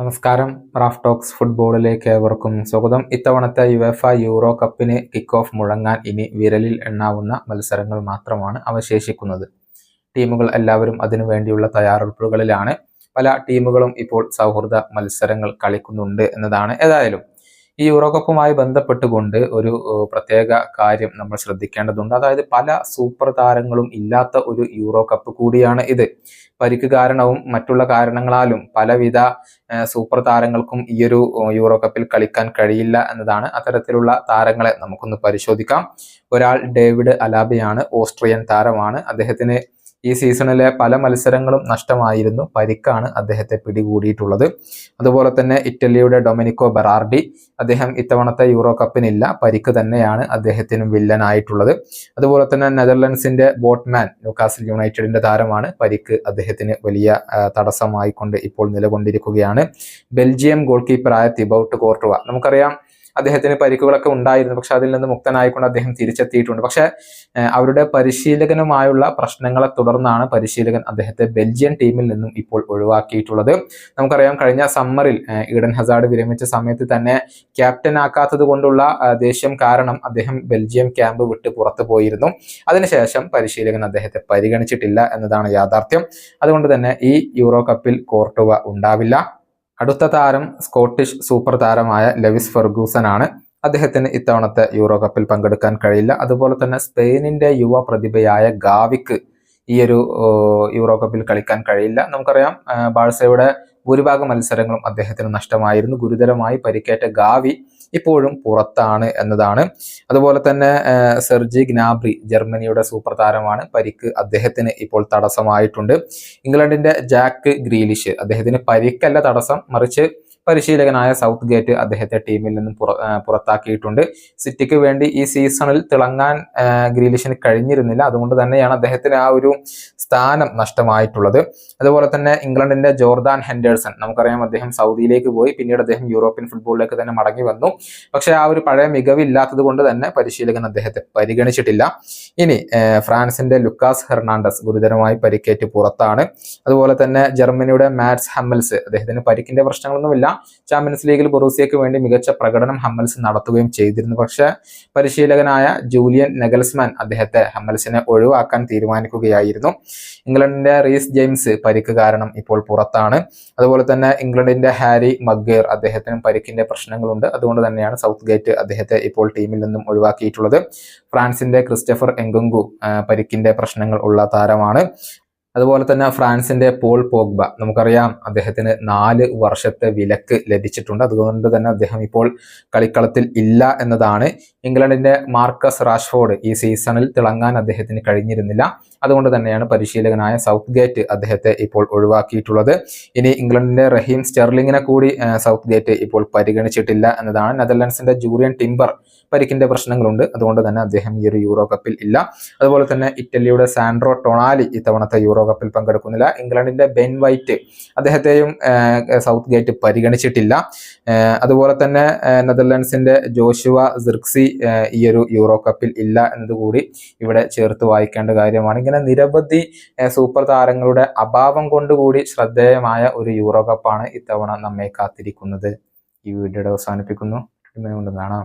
നമസ്കാരം. Raf talks ഫുട്ബോളിലേക്ക് ഏവർക്കും സ്വാഗതം. ഇത്തവണത്തെ യുവേഫ യൂറോ കപ്പിന് കിക്ക് ഓഫ് മുഴങ്ങാൻ ഇനി വിരലിൽ എണ്ണാവുന്ന മത്സരങ്ങൾ മാത്രമാണ് അവശേഷിക്കുന്നത്. ടീമുകൾ എല്ലാവരും അതിനു വേണ്ടിയുള്ള തയ്യാറെടുപ്പുകളിലാണ്. പല ടീമുകളും ഇപ്പോൾ സൗഹൃദ മത്സരങ്ങൾ കളിക്കുന്നുണ്ട് എന്നതാണ്. ഏതായാലും ഈ യൂറോ കപ്പുമായി ബന്ധപ്പെട്ടുകൊണ്ട് ഒരു പ്രത്യേക കാര്യം നമ്മൾ ശ്രദ്ധിക്കേണ്ടതുണ്ട്. അതായത് പല സൂപ്പർ താരങ്ങളും ഇല്ലാത്ത ഒരു യൂറോ കപ്പ് കൂടിയാണ് ഇത്. പരിക്ക് കാരണവും മറ്റുള്ള കാരണങ്ങളാലും പലവിധ സൂപ്പർ താരങ്ങൾക്കും ഈ ഒരു യൂറോ കപ്പിൽ കളിക്കാൻ കഴിയില്ല എന്നതാണ്. അത്തരത്തിലുള്ള താരങ്ങളെ നമുക്കൊന്ന് പരിശോധിക്കാം. ഒരാൾ ഡേവിഡ് അലാബയാണ്, ഓസ്ട്രിയൻ താരമാണ്. അദ്ദേഹത്തിന് ഈ സീസണിലെ പല മത്സരങ്ങളും നഷ്ടമായിരുന്നു. പരിക്കാണ് അദ്ദേഹത്തെ പിടികൂടിയിട്ടുള്ളത്. അതുപോലെ തന്നെ ഇറ്റലിയുടെ ഡൊമിനിക്കോ ബെറാർഡി, അദ്ദേഹം ഇത്തവണത്തെ യൂറോ കപ്പിനില്ല, പരിക്ക് തന്നെയാണ് അദ്ദേഹത്തിനും വില്ലനായിട്ടുള്ളത്. അതുപോലെ തന്നെ നെതർലൻഡ്സിന്റെ ബോട്ട്മാൻ, ന്യൂകാസിൽ യുണൈറ്റഡിന്റെ താരമാണ്, പരിക്ക് അദ്ദേഹത്തിന് വലിയ തടസ്സമായിക്കൊണ്ട് ഇപ്പോൾ നിലകൊണ്ടിരിക്കുകയാണ്. ബെൽജിയം ഗോൾ കീപ്പറായ തിബൌട്ട് കോർട്ടുവ, നമുക്കറിയാം അദ്ദേഹത്തിന് പരിക്കുകളൊക്കെ ഉണ്ടായിരുന്നു, പക്ഷെ അതിൽ നിന്ന് മുക്തനായിക്കൊണ്ട് അദ്ദേഹം തിരിച്ചെത്തിയിട്ടുണ്ട്. പക്ഷെ അവരുടെ പരിശീലകനുമായുള്ള പ്രശ്നങ്ങളെ തുടർന്നാണ് പരിശീലകൻ അദ്ദേഹത്തെ ബെൽജിയൻ ടീമിൽ നിന്നും ഇപ്പോൾ ഒഴിവാക്കിയിട്ടുള്ളത്. നമുക്കറിയാം കഴിഞ്ഞ സമ്മറിൽ ഈഡൻ ഹസാർഡ് വിരമിച്ച സമയത്ത് തന്നെ ക്യാപ്റ്റൻ ആക്കാത്തത് കൊണ്ടുള്ള ദേഷ്യം കാരണം അദ്ദേഹം ബെൽജിയം ക്യാമ്പ് വിട്ട് പുറത്തു പോയിരുന്നു. അതിനുശേഷം പരിശീലകൻ അദ്ദേഹത്തെ പരിഗണിച്ചിട്ടില്ല എന്നതാണ് യാഥാർത്ഥ്യം. അതുകൊണ്ട് തന്നെ ഈ യൂറോ കപ്പിൽ കോർട്ടുവ ഉണ്ടാവില്ല. അടുത്ത താരം സ്കോട്ടിഷ് സൂപ്പർ താരമായ ലെവിസ് ഫെർഗൂസൺ ആണ്. അദ്ദേഹത്തിന് ഇത്തവണത്തെ യൂറോ കപ്പിൽ പങ്കെടുക്കാൻ കഴിയില്ല. അതുപോലെ തന്നെ സ്പെയിനിന്റെ യുവ പ്രതിഭയായ ഗാവിക്ക് ഈ ഒരു യൂറോ കപ്പിൽ കളിക്കാൻ കഴിയില്ല. നമുക്കറിയാം ബാഴ്സയുടെ ഭൂരിഭാഗം മത്സരങ്ങളും അദ്ദേഹത്തിന് നഷ്ടമായിരുന്നു. ഗുരുതരമായി പരിക്കേറ്റ ഗാവി ഇപ്പോഴും പുറത്താണ് എന്നതാണ്. അതുപോലെ തന്നെ സെർജി ഗ്നാബ്രി, ജർമ്മനിയുടെ സൂപ്പർ താരമാണ്, പരിക്ക് അദ്ദേഹത്തിന് ഇപ്പോൾ തടസ്സമായിട്ടുണ്ട്. ഇംഗ്ലണ്ടിന്റെ ജാക്ക് ഗ്രീലിഷ്, അദ്ദേഹത്തിന് പരിക്കല്ല തടസ്സം, മറിച്ച് പരിശീലകനായ സൗത്ത് ഗേറ്റ് അദ്ദേഹത്തെ ടീമിൽ നിന്നും പുറത്താക്കിയിട്ടുണ്ട്. സിറ്റിക്ക് വേണ്ടി ഈ സീസണിൽ തിളങ്ങാൻ ഗ്രീലിഷിന് കഴിഞ്ഞിരുന്നില്ല. അതുകൊണ്ട് തന്നെയാണ് അദ്ദേഹത്തിന് ആ ഒരു സ്ഥാനം നഷ്ടമായിട്ടുള്ളത്. അതുപോലെ തന്നെ ഇംഗ്ലണ്ടിന്റെ ജോർദാൻ ഹെൻഡേഴ്സൺ, നമുക്കറിയാം അദ്ദേഹം സൗദിയിലേക്ക് പോയി, പിന്നീട് അദ്ദേഹം യൂറോപ്യൻ ഫുട്ബോളിലേക്ക് തന്നെ മടങ്ങി വന്നു. പക്ഷെ ആ ഒരു പഴയ മികവില്ലാത്തത് കൊണ്ട് തന്നെ പരിശീലകൻ അദ്ദേഹത്തെ പരിഗണിച്ചിട്ടില്ല. ഇനി ഫ്രാൻസിന്റെ ലുക്കാസ് ഹെർണാണ്ടസ് ഗുരുതരമായി പരിക്കേറ്റ് പുറത്താണ്. അതുപോലെ തന്നെ ജർമ്മനിയുടെ മാറ്റ്സ് ഹമ്മൽസ്, അദ്ദേഹത്തിന് പരിക്കിന്റെ പ്രശ്നങ്ങളൊന്നുമില്ല. ചാമ്പ്യൻസ് ലീഗിൽ ബൊറൂസിയക്ക് വേണ്ടി മികച്ച പ്രകടനം ഹമ്മൽസ് നടത്തുകയും ചെയ്തിരുന്നു. പക്ഷെ പരിശീലകനായ ജൂലിയൻ നെഗൽസ്മാൻ അദ്ദേഹത്തെ ഹമ്മൽസിനെ ഒഴിവാക്കാൻ തീരുമാനിക്കുകയായിരുന്നു. ഇംഗ്ലണ്ടിന്റെ റീസ് ജെയിംസ് പരിക്ക് കാരണം ഇപ്പോൾ പുറത്താണ്. അതുപോലെ തന്നെ ഇംഗ്ലണ്ടിന്റെ ഹാരി മഗ്ഗേർ, അദ്ദേഹത്തിനും പരിക്കിന്റെ പ്രശ്നങ്ങളുണ്ട്. അതുകൊണ്ട് തന്നെയാണ് സൗത്ത് ഗേറ്റ് അദ്ദേഹത്തെ ഇപ്പോൾ ടീമിൽ നിന്നും ഒഴിവാക്കിയിട്ടുള്ളത്. ഫ്രാൻസിന്റെ ക്രിസ്റ്റഫർ എങ്കുങ്കു പരിക്കിന്റെ പ്രശ്നങ്ങൾ ഉള്ള താരമാണ്. അതുപോലെ തന്നെ ഫ്രാൻസിന്റെ പോൾ പോഗ്ബ, നമുക്കറിയാം അദ്ദേഹത്തിന് 4 വർഷത്തെ വിലക്ക് ലഭിച്ചിട്ടുണ്ട്. അതുകൊണ്ട് തന്നെ അദ്ദേഹം ഇപ്പോൾ കളിക്കളത്തിൽ ഇല്ല എന്നതാണ്. ഇംഗ്ലണ്ടിന്റെ മാർക്കസ് റാഷ്ഫോർഡ് ഈ സീസണിൽ തിളങ്ങാൻ അദ്ദേഹത്തിന് കഴിഞ്ഞിരുന്നില്ല. അതുകൊണ്ട് തന്നെയാണ് പരിശീലകനായ സൗത്ത് ഗേറ്റ് അദ്ദേഹത്തെ ഇപ്പോൾ ഒഴിവാക്കിയിട്ടുള്ളത്. ഇനി ഇംഗ്ലണ്ടിന്റെ റഹീം സ്റ്റെർലിങ്ങിനെ കൂടി സൗത്ത് ഗേറ്റ് ഇപ്പോൾ പരിഗണിച്ചിട്ടില്ല എന്നതാണ്. നെതർലൻഡ്സിന്റെ ജൂറിയൻ ടിംബർ പരിക്കിന്റെ പ്രശ്നങ്ങളുണ്ട്. അതുകൊണ്ട് തന്നെ അദ്ദേഹം ഈ ഒരു യൂറോ കപ്പിൽ ഇല്ല. അതുപോലെ തന്നെ ഇറ്റലിയുടെ സാൻഡ്രോ ടൊണാലി ഇത്തവണത്തെ യൂറോ കപ്പിൽ പങ്കെടുക്കുന്നില്ല. ഇംഗ്ലണ്ടിന്റെ ബെൻ വൈറ്റ്, അദ്ദേഹത്തെയും സൗത്ത് ഗേറ്റ് പരിഗണിച്ചിട്ടില്ല. അതുപോലെ തന്നെ നെതർലൻഡ്സിന്റെ ജോഷുവ സിർക്സി ഈ ഒരു യൂറോ കപ്പിൽ ഇല്ല എന്നതുകൂടി ഇവിടെ ചേർത്ത് വായിക്കേണ്ട കാര്യമാണ്. ഇങ്ങനെ നിരവധി സൂപ്പർ താരങ്ങളുടെ അഭാവം കൊണ്ടുകൂടി ശ്രദ്ധേയമായ ഒരു യൂറോ കപ്പാണ് ഇത്തവണ നമ്മെ കാത്തിരിക്കുന്നത്. ഈ വീഡിയോയുടെ അവസാനിപ്പിക്കുന്നു. കാണാം.